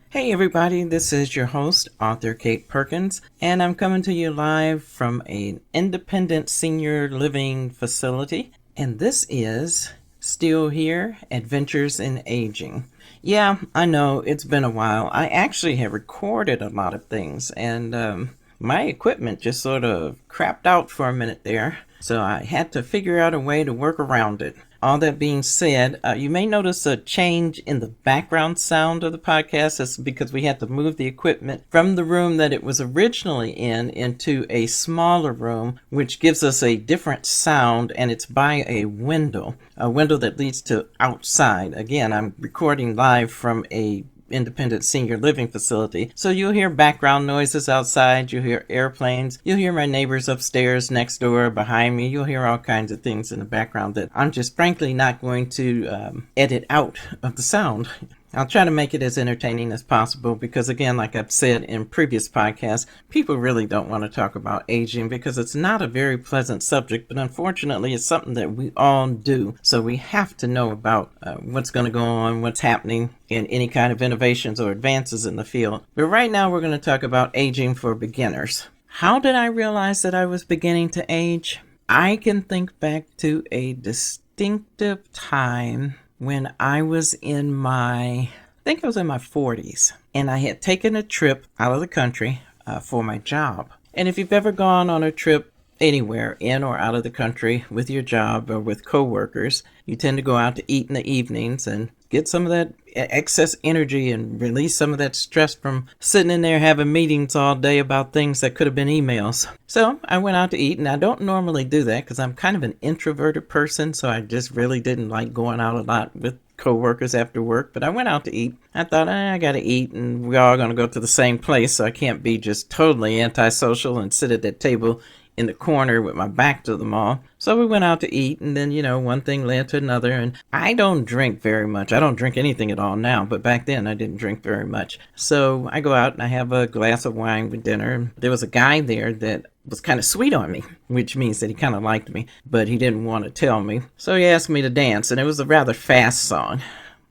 Hey everybody, this is your host, Author Kate Perkins, and I'm coming to you live from an independent senior living facility, and this is Still Here, Adventures in Aging. Yeah, I know, it's been a while. I actually have recorded a lot of things, and my equipment just sort of crapped out for a minute there, so I had to figure out a way to work around it. All that being said, you may notice a change in the background sound of the podcast. That's because we had to move the equipment from the room that it was originally in into a smaller room, which gives us a different sound, and it's by a window that leads to outside. Again, I'm recording live from a independent senior living facility. So you'll hear background noises outside, you'll hear airplanes, you'll hear my neighbors upstairs, next door, behind me, you'll hear all kinds of things in the background that I'm just frankly not going to edit out of the sound. I'll try to make it as entertaining as possible because, again, like I've said in previous podcasts, people really don't want to talk about aging because it's not a very pleasant subject, but unfortunately it's something that we all do. So we have to know about what's going to go on, what's happening, and any kind of innovations or advances in the field. But right now we're going to talk about aging for beginners. How did I realize that I was beginning to age? I can think back to a distinctive time when I was in I think I was in my 40s, and I had taken a trip out of the country for my job. And if you've ever gone on a trip anywhere in or out of the country with your job or with coworkers, you tend to go out to eat in the evenings and get some of that excess energy and release some of that stress from sitting in there having meetings all day about things that could have been emails. So I went out to eat, and I don't normally do that because I'm kind of an introverted person, so I just really didn't like going out a lot with co-workers after work. But I went out to eat. I thought, I gotta eat, and we're all gonna go to the same place, so I can't be just totally antisocial and sit at that table in the corner with my back to them all. So we went out to eat, and then, one thing led to another, and I don't drink very much. I don't drink anything at all now, but back then I didn't drink very much. So I go out and I have a glass of wine with dinner. There was a guy there that was kind of sweet on me, which means that he kind of liked me, but he didn't want to tell me. So he asked me to dance, and it was a rather fast song.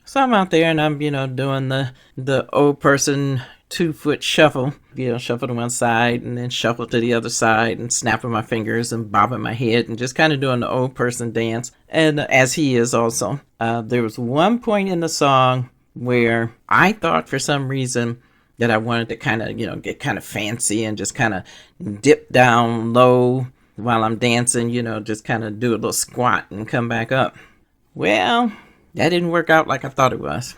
So I'm out there and I'm, doing the old person 2-foot shuffle, shuffle to one side and then shuffle to the other side and snapping my fingers and bobbing my head and just kind of doing the old person dance. And as he is also, there was one point in the song where I thought for some reason that I wanted to kind of, get kind of fancy and just kind of dip down low while I'm dancing, just kind of do a little squat and come back up. Well, that didn't work out like I thought it was.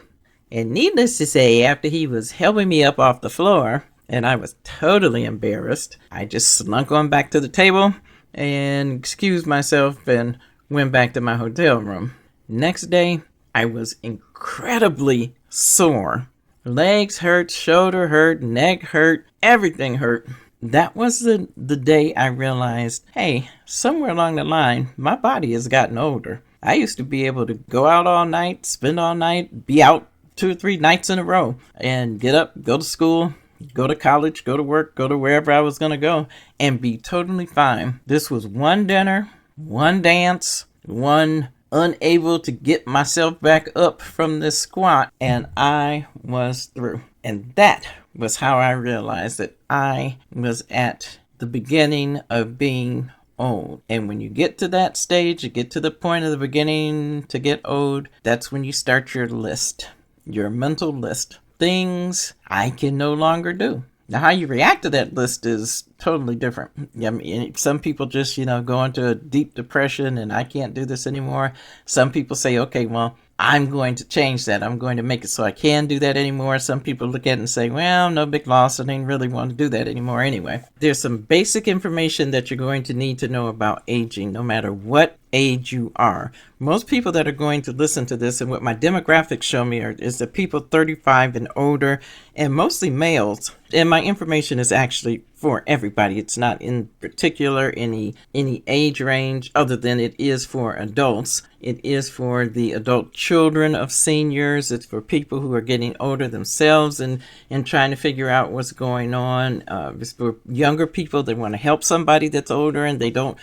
And needless to say, after he was helping me up off the floor, and I was totally embarrassed, I just slunk on back to the table and excused myself and went back to my hotel room. Next day, I was incredibly sore. Legs hurt, shoulder hurt, neck hurt, everything hurt. That was the day I realized, hey, somewhere along the line, my body has gotten older. I used to be able to go out all night, spend all night, be out 2 or 3 nights in a row and get up, go to school, go to college, go to work, go to wherever I was going to go and be totally fine. This was one dinner, one dance, one unable to get myself back up from this squat, and I was through. And that was how I realized that I was at the beginning of being old. And when you get to that stage, you get to the point of the beginning to get old, that's when you start your list. Your mental list. Things I can no longer do. Now, how you react to that list is totally different. I mean, some people just, go into a deep depression and I can't do this anymore. Some people say, okay, well, I'm going to change that. I'm going to make it so I can do that anymore. Some people look at it and say, well, no big loss. I didn't really want to do that anymore anyway. There's some basic information that you're going to need to know about aging, no matter what age you are. Most people that are going to listen to this, and what my demographics show me is that people 35 and older, and mostly males. And my information is actually for everybody. It's not in particular any age range other than it is for adults. It is for the adult children of seniors. It's for people who are getting older themselves and trying to figure out what's going on. It's for younger people that want to help somebody that's older and they don't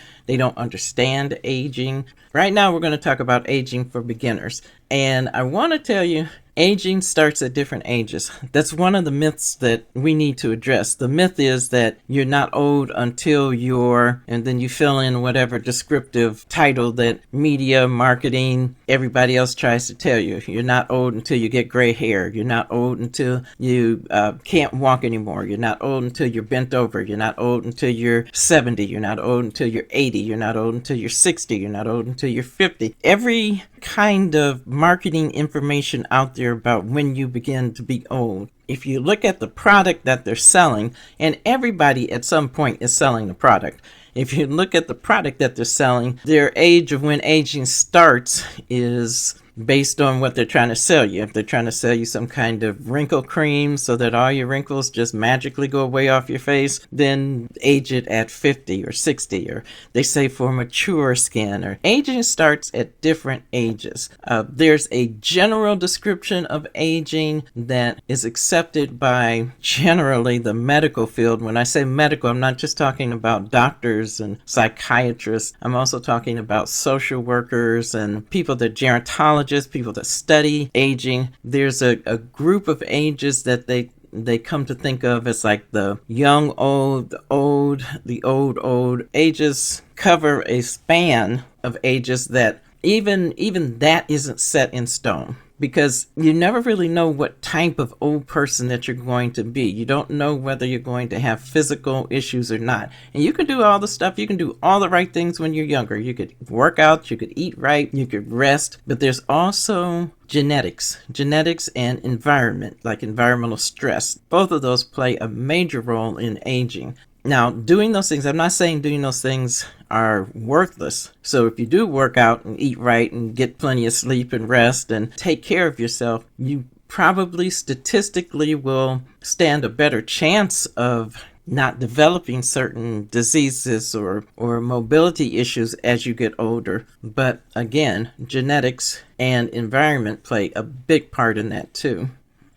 understand aging. Right now we're going to talk about aging for beginners. And I want to tell you Aging starts at different ages. That's one of the myths that we need to address. The myth is that you're not old until you're, and then you fill in whatever descriptive title that media, marketing, everybody else tries to tell you. You're not old until you get gray hair. You're not old until you can't walk anymore. You're not old until you're bent over. You're not old until you're 70. You're not old until you're 80. You're not old until you're 60. You're not old until you're 50. Every kind of marketing information out there about when you begin to be old. If you look at the product that they're selling, and everybody at some point is selling the product. If you look at the product that they're selling, their age of when aging starts is based on what they're trying to sell you. If they're trying to sell you some kind of wrinkle cream so that all your wrinkles just magically go away off your face, then age it at 50 or 60, or they say for mature skin, or aging starts at different ages. There's a general description of aging that is accepted by generally the medical field. When I say medical, I'm not just talking about doctors and psychiatrists. I'm also talking about social workers and people that gerontologists, people that study aging. There's a group of ages that they come to think of as like the young old, the old. Ages cover a span of ages that even that isn't set in stone, because you never really know what type of old person that you're going to be. You don't know whether you're going to have physical issues or not. And you can do all the stuff, you can do all the right things when you're younger. You could work out, you could eat right, you could rest, but there's also genetics and environment, like environmental stress. Both of those play a major role in aging. Now, doing those things, I'm not saying doing those things are worthless. So if you do work out and eat right and get plenty of sleep and rest and take care of yourself, you probably statistically will stand a better chance of not developing certain diseases or mobility issues as you get older. But again, genetics and environment play a big part in that too.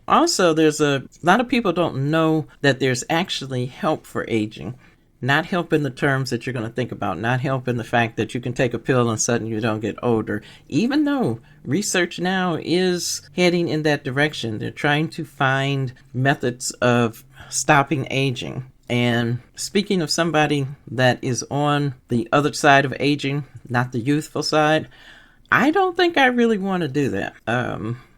Also, there's a lot of people don't know that there's actually help for aging. Not help in the terms that you're going to think about, not help in the fact that you can take a pill and suddenly you don't get older, even though research now is heading in that direction. They're trying to find methods of stopping aging. And speaking of somebody that is on the other side of aging, not the youthful side, I don't think I really want to do that.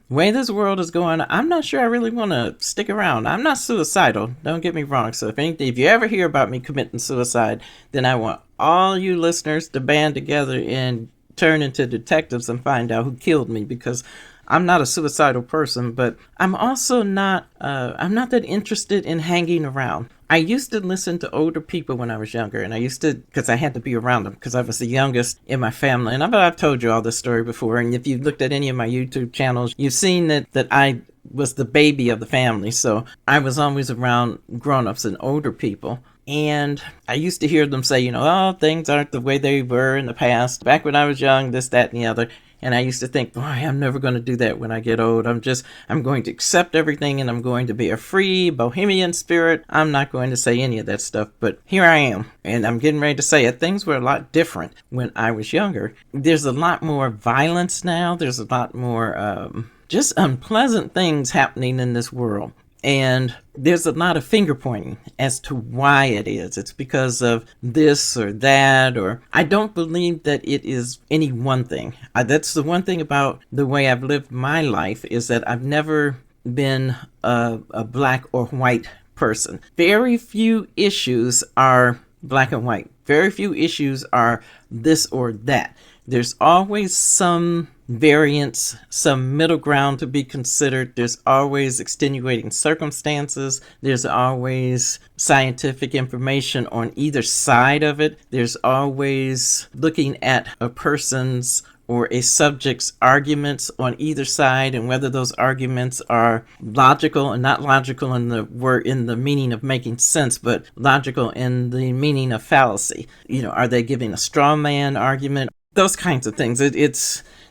Way this world is going, I'm not sure I really want to stick around. I'm not suicidal, don't get me wrong. So if you ever hear about me committing suicide, then I want all you listeners to band together and turn into detectives and find out who killed me, because I'm not a suicidal person, but I'm also not that interested in hanging around. I used to listen to older people when I was younger, and I used to, because I had to be around them, because I was the youngest in my family. And I've told you all this story before, and if you've looked at any of my YouTube channels, you've seen that I was the baby of the family, so I was always around grown-ups and older people. And I used to hear them say, oh, things aren't the way they were in the past. Back when I was young, this, that, and the other. And I used to think, boy, I'm never going to do that when I get old. I'm going to accept everything, and I'm going to be a free bohemian spirit. I'm not going to say any of that stuff. But here I am, and I'm getting ready to say it. Things were a lot different when I was younger. There's a lot more violence now. There's a lot more just unpleasant things happening in this world. And there's a lot of finger pointing as to why it is. It's because of this or that, or I don't believe that it is any one thing. That's the one thing about the way I've lived my life, is that I've never been a black or white person. Very few issues are black and white. Very few issues are this or that. There's always some variance, some middle ground to be considered. There's always extenuating circumstances. There's always scientific information on either side of it. There's always looking at a person's or a subject's arguments on either side, and whether those arguments are logical and not logical in the meaning of making sense, but logical in the meaning of fallacy. Are they giving a straw man argument? Those kinds of things.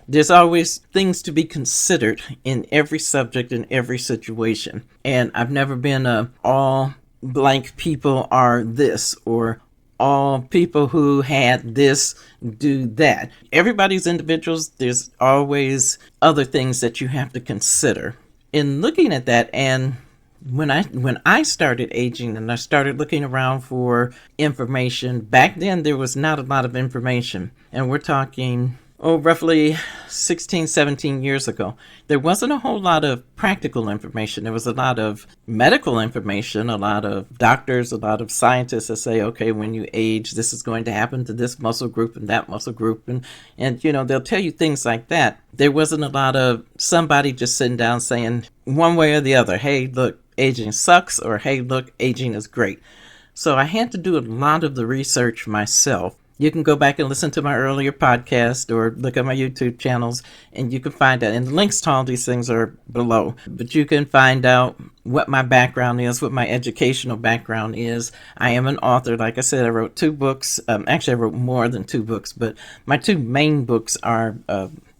There's always things to be considered in every subject, in every situation. And I've never been all blank people are this, or all people who had this do that. Everybody's individuals. There's always other things that you have to consider in looking at that. And when I started aging and I started looking around for information, back then there was not a lot of information. And we're talking, roughly 16, 17 years ago. There wasn't a whole lot of practical information. There was a lot of medical information, a lot of doctors, a lot of scientists that say, okay, when you age, this is going to happen to this muscle group and that muscle group. And they'll tell you things like that. There wasn't a lot of somebody just sitting down saying one way or the other, hey, look, aging sucks, or hey, look, aging is great. So I had to do a lot of the research myself. You can go back and listen to my earlier podcast or look at my YouTube channels, and you can find out. And the links to all these things are below. But you can find out what my background is, what my educational background is. I am an author. Like I said, I wrote 2 books. Actually, I wrote more than 2 books, but my 2 main books are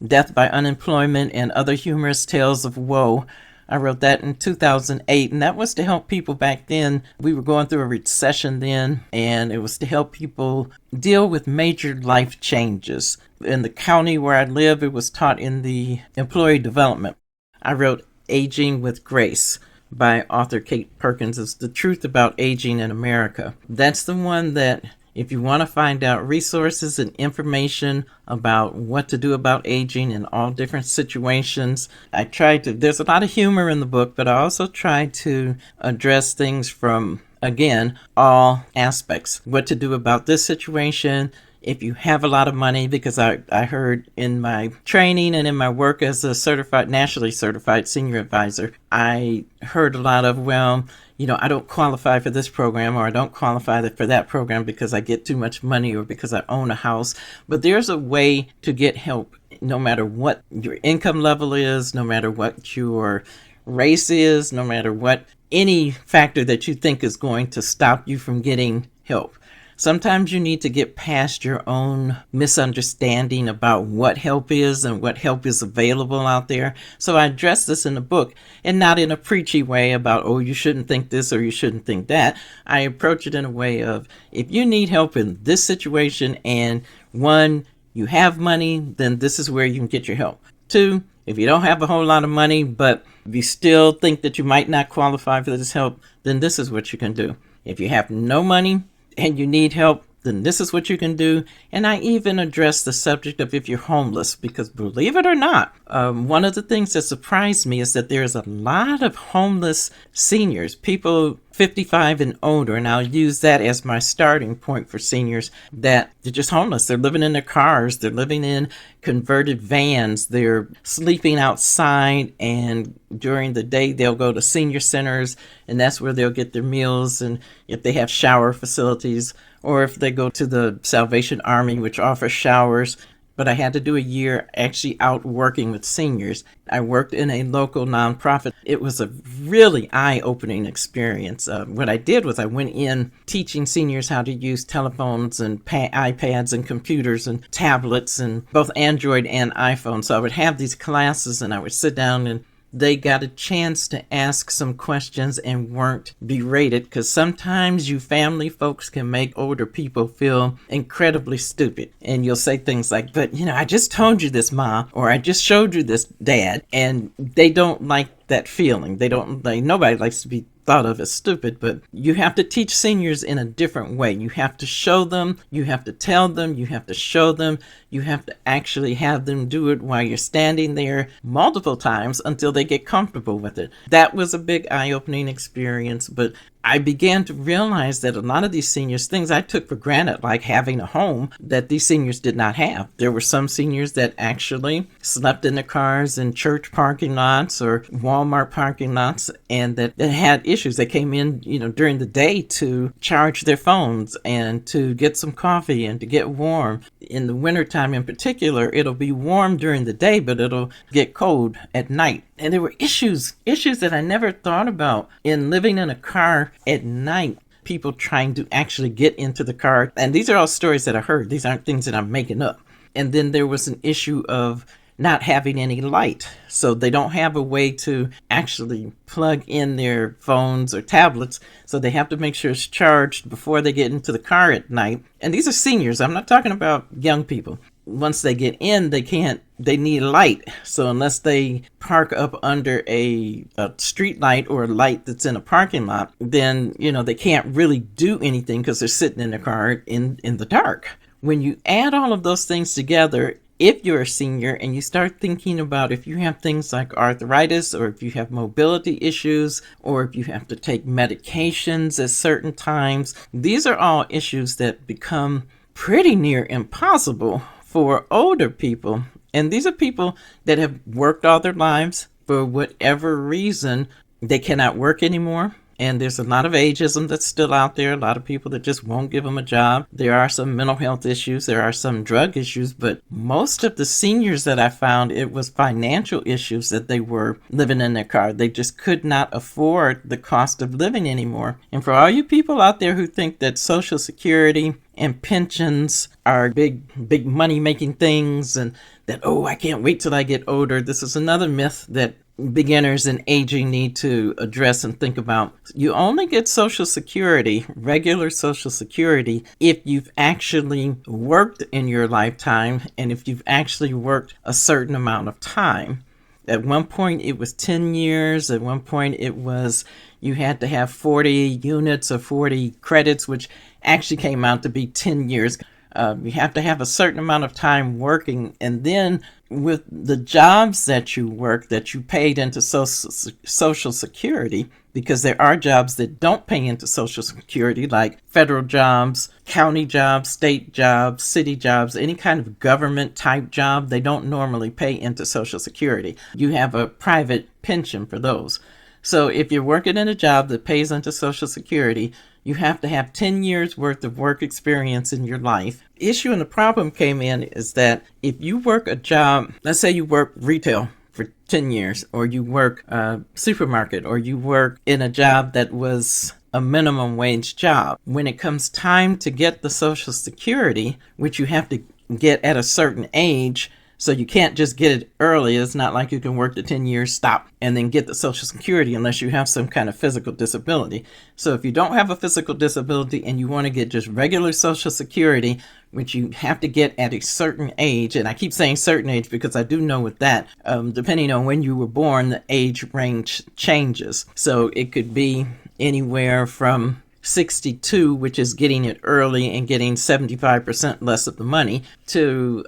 Death by Unemployment and Other Humorous Tales of Woe. I wrote that in 2008, and that was to help people back then. We were going through a recession then, and it was to help people deal with major life changes. In the county where I live, it was taught in the employee development. I wrote Aging with Grace by AuthorKatePerkins. It's the truth about aging in America. That's the one that, if you want to find out resources and information about what to do about aging in all different situations, there's a lot of humor in the book, but I also try to address things from, again, all aspects. What to do about this situation, if you have a lot of money, because I heard in my training and in my work as a nationally certified senior advisor, I heard a lot of, I don't qualify for this program, or I don't qualify for that program because I get too much money or because I own a house. But there's a way to get help no matter what your income level is, no matter what your race is, no matter what any factor that you think is going to stop you from getting help. Sometimes you need to get past your own misunderstanding about what help is and what help is available out there. So I address this in the book, and not in a preachy way about, oh, you shouldn't think this or you shouldn't think that. I approach it in a way of, if you need help in this situation, and 1, you have money, then this is where you can get your help. 2, if you don't have a whole lot of money, but you still think that you might not qualify for this help, then this is what you can do. If you have no money and you need help, then this is what you can do. And I even address the subject of if you're homeless, because believe it or not, one of the things that surprised me is that there's a lot of homeless seniors, people 55 and older, and I'll use that as my starting point for seniors, that they're just homeless. They're living in their cars, they're living in converted vans, they're sleeping outside, and during the day they'll go to senior centers, and that's where they'll get their meals, and if they have shower facilities, or if they go to the Salvation Army, which offers showers. But I had to do a year actually out working with seniors. I worked in a local nonprofit. It was a really eye-opening experience. What I did was I went in teaching seniors how to use telephones and iPads and computers and tablets, and both Android and iPhone. So I would have these classes, and I would sit down, and they got a chance to ask some questions and weren't berated, because sometimes you family folks can make older people feel incredibly stupid. And you'll say things like, but I just told you this, Ma, or I just showed you this, Dad. And they don't like that feeling. Nobody likes to be thought of as stupid, but you have to teach seniors in a different way. You have to show them, you have to tell them, you have to show them, you have to actually have them do it while you're standing there multiple times until they get comfortable with it. That was a big eye-opening experience, but I began to realize that a lot of these seniors, things I took for granted, like having a home, that these seniors did not have. There were some seniors that actually slept in their cars in church parking lots or Walmart parking lots, and that had issues. They came in, during the day to charge their phones and to get some coffee and to get warm. In the wintertime in particular, it'll be warm during the day, but it'll get cold at night. And there were issues that I never thought about in living in a car at night. People trying to actually get into the car. And these are all stories that I heard. These aren't things that I'm making up. And then there was an issue of not having any light. So they don't have a way to actually plug in their phones or tablets. So they have to make sure it's charged before they get into the car at night. And these are seniors. I'm not talking about young people. Once they get in, they need light. So unless they park up under a street light or a light that's in a parking lot, then, they can't really do anything because they're sitting in the car in the dark. When you add all of those things together, if you're a senior and you start thinking about if you have things like arthritis, or if you have mobility issues, or if you have to take medications at certain times, these are all issues that become pretty near impossible for older people. And these are people that have worked all their lives. For whatever reason, they cannot work anymore. And there's a lot of ageism that's still out there, a lot of people that just won't give them a job. There are some mental health issues, there are some drug issues, but most of the seniors that I found, it was financial issues that they were living in their car. They just could not afford the cost of living anymore. And for all you people out there who think that Social Security and pensions are big money-making things, and that, I can't wait till I get older, this is another myth that beginners in aging need to address and think about. You only get Social Security, regular Social Security, if you've actually worked in your lifetime and if you've actually worked a certain amount of time. At one point, it was 10 years. At one point, it was you had to have 40 units or 40 credits, which actually came out to be 10 years. You have to have a certain amount of time working, and then with the jobs that you work, that you paid into Social Security, because there are jobs that don't pay into Social Security, like federal jobs, county jobs, state jobs, city jobs, any kind of government type job, they don't normally pay into Social Security. You have a private pension for those. So if you're working in a job that pays into Social Security, you have to have 10 years worth of work experience in your life. The issue and the problem came in is that if you work a job, let's say you work retail for 10 years, or you work a supermarket, or you work in a job that was a minimum wage job, when it comes time to get the Social Security, which you have to get at a certain age, so you can't just get it early. It's not like you can work the 10 years, stop, and then get the Social Security unless you have some kind of physical disability. So if you don't have a physical disability and you want to get just regular Social Security, which you have to get at a certain age, and I keep saying certain age because I do know with that, depending on when you were born, the age range changes. So it could be anywhere from 62, which is getting it early and getting 75% less of the money, to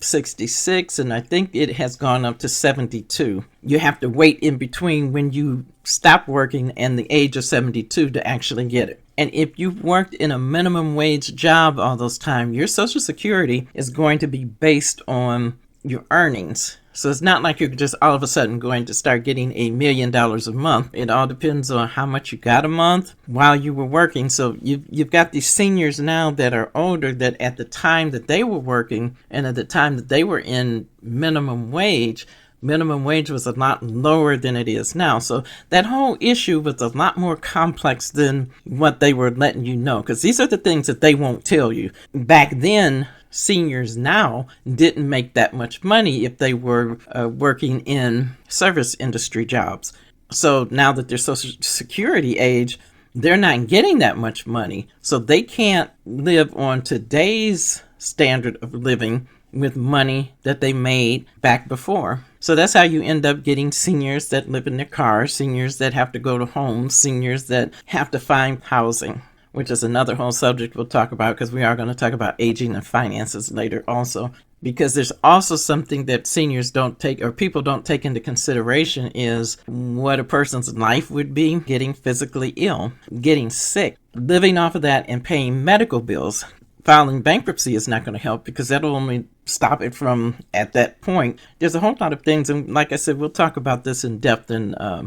66, and I think it has gone up to 72. You have to wait in between when you stop working and the age of 72 to actually get it. And if you've worked in a minimum wage job all those time, your Social Security is going to be based on your earnings. So it's not like you're just all of a sudden going to start getting $1 million a month. It all depends on how much you got a month while you were working. So you've got these seniors now that are older, that at the time that they were working and at the time that they were in minimum wage was a lot lower than it is now. So that whole issue was a lot more complex than what they were letting you know, because these are the things that they won't tell you. Back then, seniors now didn't make that much money if they were working in service industry jobs. So now that they're Social Security age, they're not getting that much money. So they can't live on today's standard of living with money that they made back before. So that's how you end up getting seniors that live in their cars, seniors that have to go to homes, seniors that have to find housing, which is another whole subject we'll talk about, because we are going to talk about aging and finances later also. Because there's also something that seniors don't take, or people don't take into consideration, is what a person's life would be getting physically ill, getting sick, living off of that and paying medical bills. Filing bankruptcy is not going to help, because that'll only stop it from at that point. There's a whole lot of things, and like I said, we'll talk about this in depth,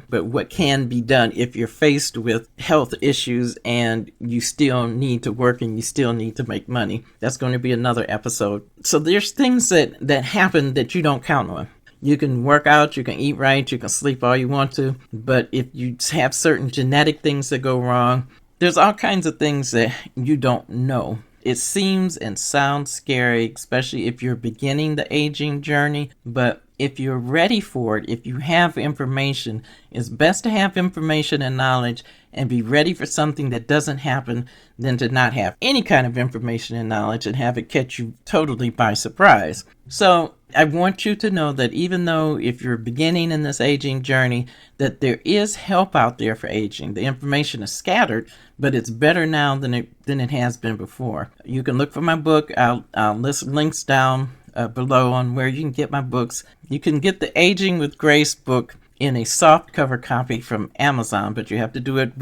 but what can be done if you're faced with health issues and you still need to work and you still need to make money. That's going to be another episode. So there's things that happen that you don't count on. You can work out, you can eat right, you can sleep all you want to, but if you have certain genetic things that go wrong, there's all kinds of things that you don't know. It seems and sounds scary, especially if you're beginning the aging journey, but if you're ready for it, if you have information, it's best to have information and knowledge and be ready for something that doesn't happen than to not have any kind of information and knowledge and have it catch you totally by surprise. So I want you to know that even though if you're beginning in this aging journey, that there is help out there for aging. The information is scattered, but it's better now than it has been before. You can look for my book. I'll list links down below on where you can get my books. You can get the Aging with Grace book in a soft cover copy from Amazon, but you have to do it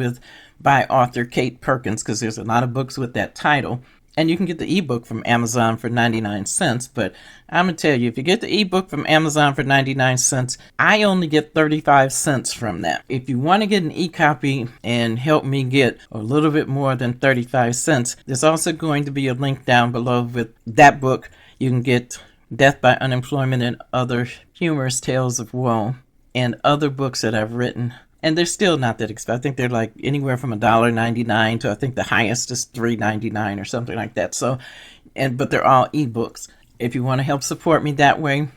by author Kate Perkins, because there's a lot of books with that title. And you can get the ebook from Amazon for 99 cents. But I'm going to tell you, if you get the ebook from Amazon for 99 cents, I only get 35 cents from that. If you want to get an e-copy and help me get a little bit more than 35 cents, there's also going to be a link down below with that book. You can get Death by Unemployment and Other Humorous Tales of Woe and other books that I've written. And they're still not that expensive. I think they're like anywhere from $1.99 to I think the highest is $3.99 or something like that. So, but they're all ebooks. If you want to help support me that way,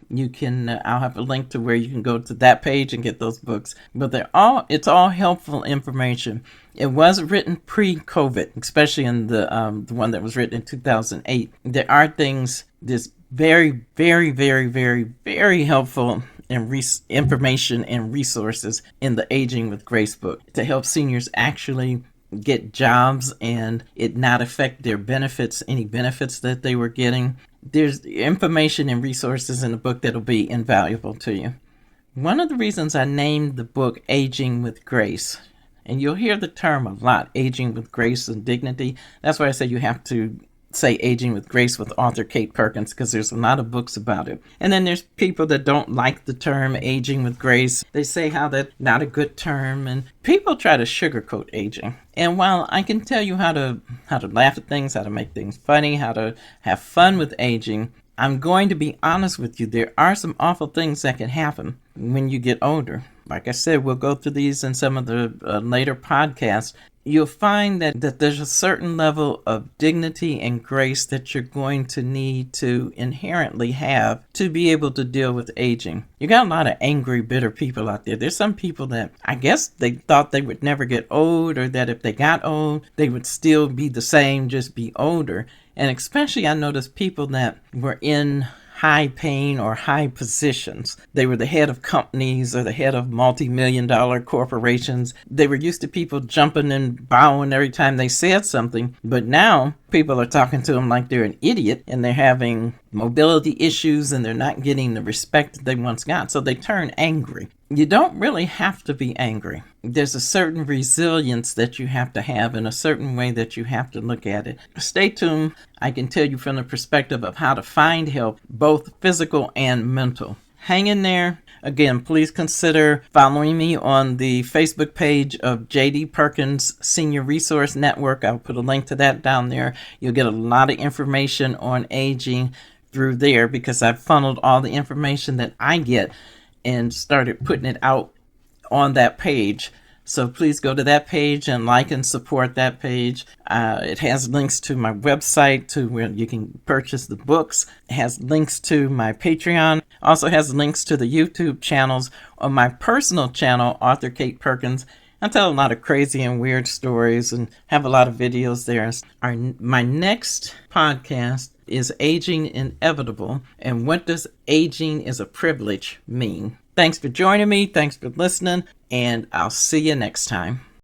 you can. I'll have a link to where you can go to that page and get those books. But it's all helpful information. It was written pre-COVID, especially in the one that was written in 2008. There are things that's very, very, very, very, very helpful and information and resources in the Aging with Grace book to help seniors actually get jobs and it not affect their benefits, any benefits that they were getting. There's information and resources in the book that'll be invaluable to you. One of the reasons I named the book Aging with Grace, and you'll hear the term a lot, aging with grace and dignity. That's why I say you have to say Aging with Grace with author Kate Perkins, because there's a lot of books about it. And then there's people that don't like the term Aging with Grace. They say how that's not a good term, and people try to sugarcoat aging. And while I can tell you how to laugh at things, how to make things funny, how to have fun with aging, I'm going to be honest with you. There are some awful things that can happen when you get older. Like I said, we'll go through these in some of the later podcasts. You'll find that there's a certain level of dignity and grace that you're going to need to inherently have to be able to deal with aging. You got a lot of angry, bitter people out there. There's some people that I guess they thought they would never get old, or that if they got old, they would still be the same, just be older. And especially I noticed people that were in high paying or high positions. They were the head of companies or the head of multi-million-dollar corporations. They were used to people jumping and bowing every time they said something. But now people are talking to them like they're an idiot, and they're having mobility issues, and they're not getting the respect that they once got. So they turn angry. You don't really have to be angry. There's a certain resilience that you have to have and a certain way that you have to look at it. Stay tuned. I can tell you from the perspective of how to find help, both physical and mental. Hang in there. Again, please consider following me on the Facebook page of J.D. Perkins Senior Resource Network. I'll put a link to that down there. You'll get a lot of information on aging through there, because I've funneled all the information that I get and started putting it out on that page. So please go to that page and like and support that page. It has links to my website, to where you can purchase the books. It has links to my Patreon. Also has links to the YouTube channels. On my personal channel, Author Kate Perkins, I tell a lot of crazy and weird stories and have a lot of videos there. My next podcast is Aging Inevitable, and what does aging is a privilege mean? Thanks for joining me. Thanks for listening, and I'll see you next time.